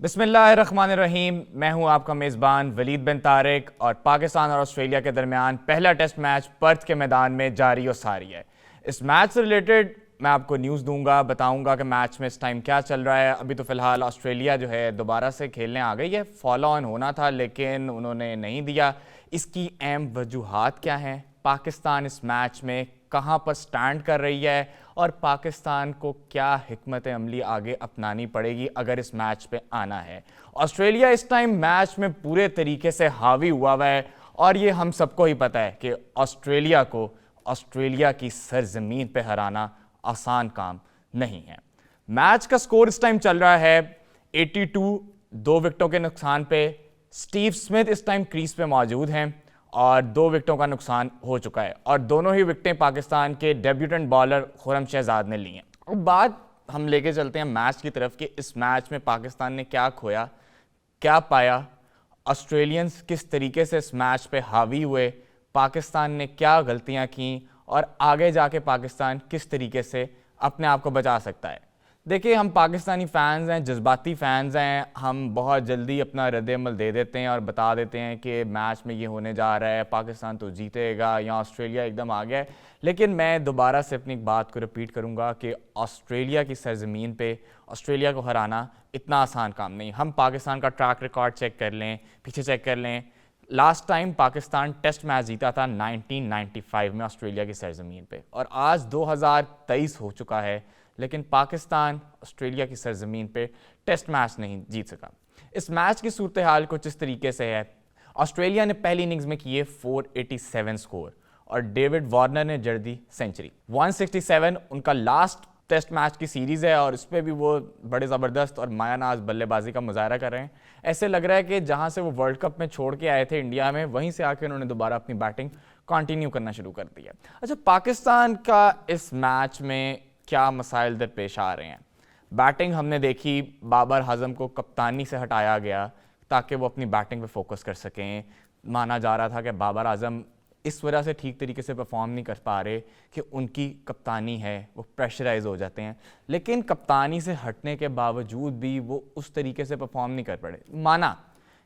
बिस्मिल्लाहिर्रहमानिर्रहीम। मैं हूं आपका मेज़बान वलीद बिन तारिक और पाकिस्तान और ऑस्ट्रेलिया के दरमियान पहला टेस्ट मैच पर्थ के मैदान में जारी और सारी है। इस मैच से रिलेटेड मैं आपको न्यूज़ दूंगा, बताऊंगा कि मैच में इस टाइम क्या चल रहा है। अभी तो फ़िलहाल ऑस्ट्रेलिया जो है दोबारा से खेलने आ गई है। फॉलो ऑन होना था लेकिन उन्होंने नहीं दिया। इसकी अहम वजूहात क्या हैं, पाकिस्तान इस मैच में कहां पर स्टैंड कर रही है और पाकिस्तान को क्या हिकमत अमली आगे अपनानी पड़ेगी अगर इस मैच पे आना है। ऑस्ट्रेलिया इस टाइम मैच में पूरे तरीके से हावी हुआ है और ये हम सबको ही पता है कि ऑस्ट्रेलिया को ऑस्ट्रेलिया की सरजमीन पे हराना आसान काम नहीं है। मैच का स्कोर इस टाइम चल रहा है 82, 2 विकेटों के नुकसान पे। स्टीव स्मिथ इस टाइम क्रीज पे मौजूद हैं और 2 विकेटों का नुकसान हो चुका है और दोनों ही विकेटें पाकिस्तान के डेब्यूटेंट बॉलर खुर्रम शहजाद ने ली हैं। अब बात हम लेके चलते हैं मैच की तरफ कि इस मैच में पाकिस्तान ने क्या खोया, क्या पाया, ऑस्ट्रेलियंस किस तरीके से इस मैच पे हावी हुए, पाकिस्तान ने क्या गलतियां की और आगे जाके पाकिस्तान किस तरीके से अपने आप को बचा सकता है। देखिए, हम पाकिस्तानी फ़ैन्स हैं, जज्बाती फ़ैन्स हैं। हम बहुत जल्दी अपना रद्द-ए-अमल दे देते हैं और बता देते हैं कि मैच में ये होने जा रहा है, पाकिस्तान तो जीतेगा या ऑस्ट्रेलिया एकदम आ गया है। लेकिन मैं दोबारा से अपनी बात को रिपीट करूंगा कि ऑस्ट्रेलिया की सरजमीन पे ऑस्ट्रेलिया को हराना इतना आसान काम नहीं। हम पाकिस्तान का ट्रैक रिकॉर्ड चेक कर लें, पीछे चेक कर लें। Last time Pakistan test match जीता था 1995 में ऑस्ट्रेलिया की सरजमीन पे और आज 2023 हो चुका है लेकिन पाकिस्तान ऑस्ट्रेलिया की सरजमीन पे टेस्ट मैच नहीं जीत सका। इस मैच की सूरत हाल कुछ इस तरीके से है। ऑस्ट्रेलिया ने पहली इनिंग्स में किए 487 स्कोर और डेविड वार्नर ने जड़ दी सेंचुरी। 167 उनका लास्ट टेस्ट मैच की सीरीज़ है और इस पर भी वो बड़े ज़बरदस्त और मायानाज बल्लेबाजी का मुजाहरा कर रहे हैं। ऐसे लग रहा है कि जहाँ से वो वर्ल्ड कप में छोड़ के आए थे इंडिया में, वहीं से आके उन्होंने दोबारा अपनी बैटिंग कंटिन्यू करना शुरू कर दिया। अच्छा, पाकिस्तान का इस मैच में क्या मसाइल दरपेश आ रहे हैं। बैटिंग हमने देखी, बाबर आजम को कप्तानी से हटाया गया ताकि वो अपनी बैटिंग पे फोकस कर सकें। माना जा रहा था कि बाबर आजम इस वजह से ठीक तरीके से परफॉर्म नहीं कर पा रहे कि उनकी कप्तानी है, वो प्रेशराइज हो जाते हैं। लेकिन कप्तानी से हटने के बावजूद भी वो उस तरीके से परफॉर्म नहीं कर पड़े। माना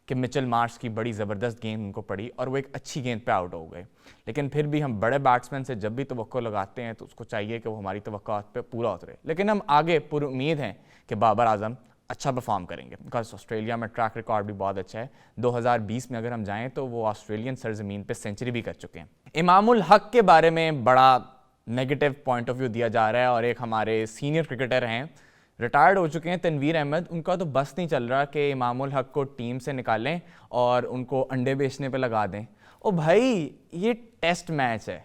कि मिचेल मार्श की बड़ी ज़बरदस्त गेंद उनको पड़ी और वो एक अच्छी गेंद पे आउट हो गए, लेकिन फिर भी हम बड़े बैट्समैन से जब भी तवक्को लगाते हैं तो उसको चाहिए कि वो हमारी तवक्कुआत पे पूरा उतरे। लेकिन हम आगे पूरी उम्मीद हैं कि बाबर आजम अच्छा परफॉर्म करेंगे बिकॉज ऑस्ट्रेलिया में ट्रैक रिकॉर्ड भी बहुत अच्छा है। 2020 में अगर हम जाएँ तो वो ऑस्ट्रेलियन सरजमीन पर सेंचुरी भी कर चुके हैं। इमामुल हक के बारे में बड़ा नेगेटिव पॉइंट ऑफ व्यू दिया जा रहा है और एक हमारे सीनियर क्रिकेटर हैं, रिटायर्ड हो चुके हैं, तनवीर अहमद, उनका तो बस नहीं चल रहा कि इमामुल हक को टीम से निकालें और उनको अंडे बेचने पे लगा दें। ओ भाई, ये टेस्ट मैच है।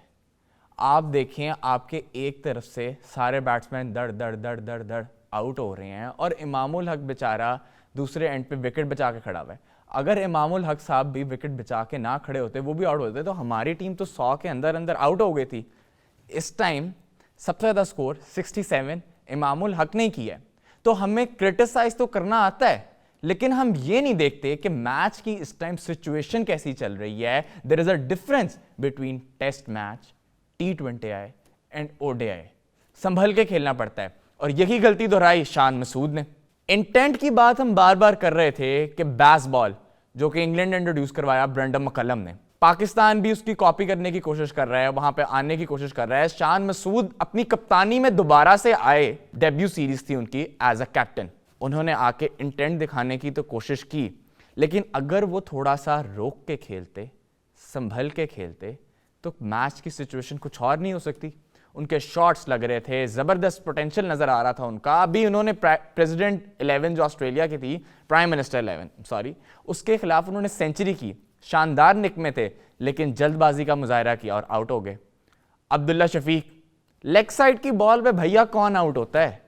आप देखें, आपके एक तरफ से सारे बैट्समैन दड़ दड़ दड़ दड़ दड़ आउट हो रहे हैं और इमामुल हक बेचारा दूसरे एंड पे विकेट बचा के खड़ा हुआ है। अगर इमामुल हक साहब भी विकेट बचा के ना खड़े होते, वो भी आउट होते, तो हमारी टीम तो 100 के अंदर अंदर आउट हो गई थी। इस टाइम सबसे ज़्यादा स्कोर 67 इमामुल हक ने किया है। तो हमें क्रिटिसाइज तो करना आता है लेकिन हम ये नहीं देखते कि मैच की इस टाइम सिचुएशन कैसी चल रही है। There is a difference between test match, T20I and ODI। संभल के खेलना पड़ता है और यही गलती दोहराई शान मसूद ने। इंटेंट की बात हम बार बार कर रहे थे कि बेसबॉल जो कि इंग्लैंड ने इंट्रोड्यूस करवाया ब्रेंडन मैकलम ने, पाकिस्तान भी उसकी कॉपी करने की कोशिश कर रहा है, वहां पे आने की कोशिश कर रहा है। शान मसूद अपनी कप्तानी में दोबारा से आए, डेब्यू सीरीज थी उनकी एज अ कैप्टन, उन्होंने आके इंटेंट दिखाने की तो कोशिश की, लेकिन अगर वो थोड़ा सा रोक के खेलते, संभल के खेलते, तो मैच की सिचुएशन कुछ और नहीं हो सकती। उनके शॉट्स लग रहे थे, जबरदस्त पोटेंशियल नजर आ रहा था उनका। अभी उन्होंने प्रेसिडेंट 11 जो ऑस्ट्रेलिया की थी, प्राइम मिनिस्टर 11 सॉरी, उसके खिलाफ उन्होंने सेंचुरी की, शानदार निक में थे, लेकिन जल्दबाजी का मुजाहरा किया और आउट हो गए। अब्दुल्ला शफीक, लेग साइड की बॉल पे भैया कौन आउट होता है?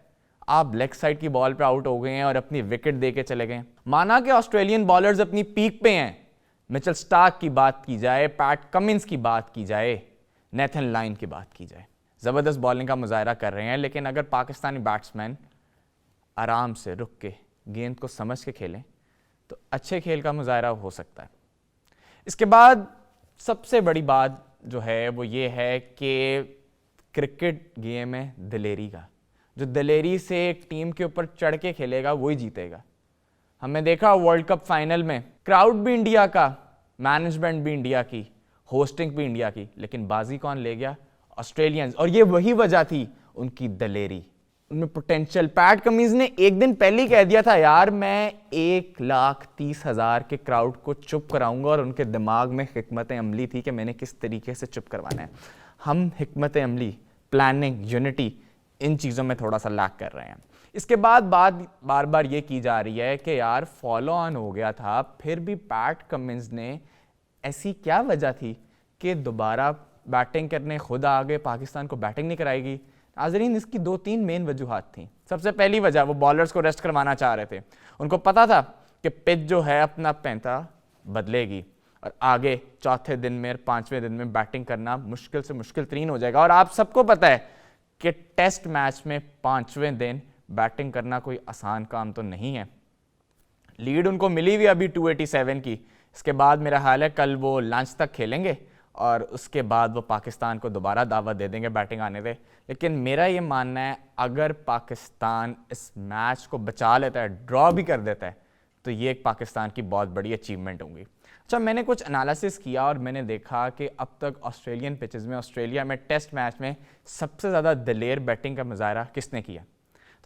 आप लेग साइड की बॉल पे आउट हो गए हैं और अपनी विकेट दे के चले गए। माना कि ऑस्ट्रेलियन बॉलर्स अपनी पीक पे हैं, मिचेल स्टार्क की बात की जाए, पैट कमिंस की बात की जाए, नेथन लाइन की बात की जाए, जबरदस्त बॉलिंग का मुजाहरा कर रहे हैं। लेकिन अगर पाकिस्तानी बैट्समैन आराम से रुक के गेंद को समझ के खेलें तो अच्छे खेल का मुजाहरा हो सकता है। इसके बाद सबसे बड़ी बात जो है वो ये है कि क्रिकेट गेम है दिलेरी का। जो दिलेरी से एक टीम के ऊपर चढ़ के खेलेगा वही जीतेगा। हमने देखा वर्ल्ड कप फाइनल में क्राउड भी इंडिया का, मैनेजमेंट भी इंडिया की, होस्टिंग भी इंडिया की, लेकिन बाजी कौन ले गया? ऑस्ट्रेलियंस। और ये वही वजह थी उनकी दलेरी, उनमें पोटेंशियल। पैट कमिंस ने एक दिन पहले ही कह दिया था, यार मैं 1,30,000 के क्राउड को चुप कराऊंगा, और उनके दिमाग में हिकमत अमली थी कि मैंने किस तरीके से चुप करवाना है। हम हिकमत अमली, प्लानिंग, यूनिटी, इन चीज़ों में थोड़ा सा लैक कर रहे हैं। इसके बाद बात बार बार ये की जा रही है कि यार फॉलो ऑन हो गया था, फिर भी पैट कमिंस ने ऐसी क्या वजह थी कि दोबारा बैटिंग करने खुद आ गए, पाकिस्तान को बैटिंग नहीं कराएगी? नाज़रीन, इसकी 2-3 मेन वजूहात थी। सबसे पहली वजह, वो बॉलर्स को रेस्ट करवाना चाह रहे थे। उनको पता था कि पिच जो है अपना पैंता बदलेगी और आगे चौथे दिन में, 5वें दिन में बैटिंग करना मुश्किल से मुश्किल तरीन हो जाएगा। और आप सबको पता है कि टेस्ट मैच में 5वें दिन बैटिंग करना कोई आसान काम तो नहीं है। लीड उनको मिली हुई अभी 287 की। इसके बाद मेरा ख्याल है कल वो लंच तक खेलेंगे और उसके बाद वो पाकिस्तान को दोबारा दावत दे देंगे बैटिंग आने दे। लेकिन मेरा ये मानना है, अगर पाकिस्तान इस मैच को बचा लेता है, ड्रॉ भी कर देता है, तो ये एक पाकिस्तान की बहुत बड़ी अचीवमेंट होगी। अच्छा, मैंने कुछ एनालिसिस किया और मैंने देखा कि अब तक ऑस्ट्रेलियन पिचेस में, ऑस्ट्रेलिया में टेस्ट मैच में सबसे ज़्यादा दलेर बैटिंग का मुजाहरा किसने किया?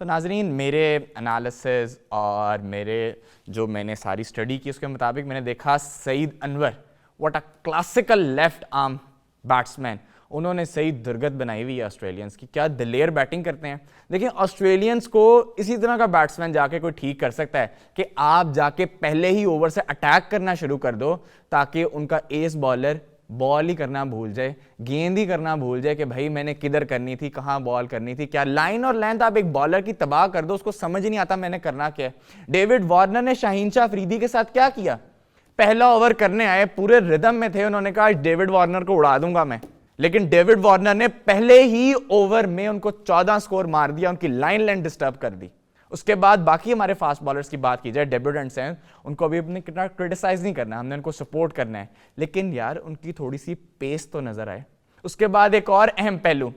तो नाजरीन, मेरे एनालिसिस और मेरे जो मैंने सारी स्टडी की उसके मुताबिक मैंने देखा Saeed Anwar, what a classical left arm batsman, उन्होंने सही दुर्गत बनाई हुई है ऑस्ट्रेलियंस की। क्या दलेर बैटिंग करते हैं। देखिए, ऑस्ट्रेलियंस को इसी तरह का बैट्समैन जाके कोई ठीक कर सकता है कि आप जाके पहले ही ओवर से अटैक करना शुरू कर दो, ताकि उनका एस बॉलर बॉल ही करना भूल जाए, गेंद ही करना भूल जाए कि भाई मैंने किधर करनी थी, कहाँ बॉल करनी थी, क्या लाइन और लेंथ आप एक बॉलर की तबाह कर दो, उसको समझ ही नहीं आता मैंने करना क्या है। डेविड वार्नर ने शाहीन शाह अफरीदी के साथ क्या किया? पहला ओवर करने आए, पूरे रिदम में थे, उन्होंने कहा डेविड वार्नर को उड़ा दूंगा मैं, लेकिन डेविड वार्नर ने पहले ही ओवर में उनको 14 स्कोर मार दिया, उनकी लाइन लेंथ डिस्टर्ब कर दी। उसके बाद बाकी हमारे फास्ट बॉलर्स की बात की जाए, डेब्यूटेंट्स हैं, उनको अभी अपने कितना क्रिटिसाइज नहीं करना, हमने उनको सपोर्ट करना है, लेकिन यार उनकी थोड़ी सी पेस तो नजर आए। उसके बाद एक और अहम पहलू,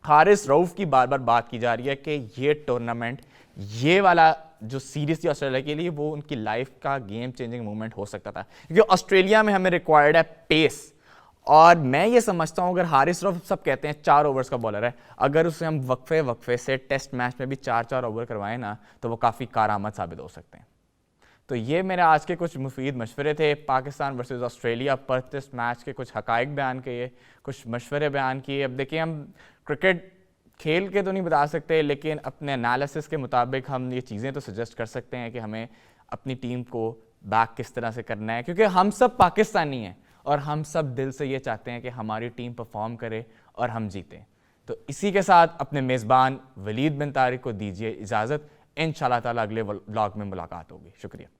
हारिस रऊफ की बार बार बात की जा रही है कि ये टूर्नामेंट, ये वाला जो सीरीज थी ऑस्ट्रेलिया के लिए, वो उनकी लाइफ का गेम चेंजिंग मोमेंट हो सकता था, क्योंकि ऑस्ट्रेलिया में हमें रिक्वायर्ड है पेस। और मैं ये समझता हूं, अगर हारिस रऊफ, सब कहते हैं 4 ओवर्स का बॉलर है, अगर उसे हम वक्फे से टेस्ट मैच में भी 4-4 ओवर करवाएं ना, तो वो काफ़ी कारआमद साबित हो सकते हैं। तो ये मेरे आज के कुछ मुफीद मशवरे थे पाकिस्तान वर्सेस ऑस्ट्रेलिया पर टेस्ट मैच के, कुछ हकाइक बयान किए, कुछ मशवरे बयान किए। अब देखिए, हम क्रिकेट खेल के तो नहीं बता सकते, लेकिन अपने एनालिसिस के मुताबिक हम ये चीज़ें तो सजेस्ट कर सकते हैं कि हमें अपनी टीम को बैक किस तरह से करना है, क्योंकि हम सब पाकिस्तानी हैं और हम सब दिल से ये चाहते हैं कि हमारी टीम परफॉर्म करे और हम जीतें। तो इसी के साथ अपने मेज़बान वलीद बिन तारिक को दीजिए इजाज़त। इंशाअल्लाह ताला अगले व्लॉग में मुलाकात होगी। शुक्रिया।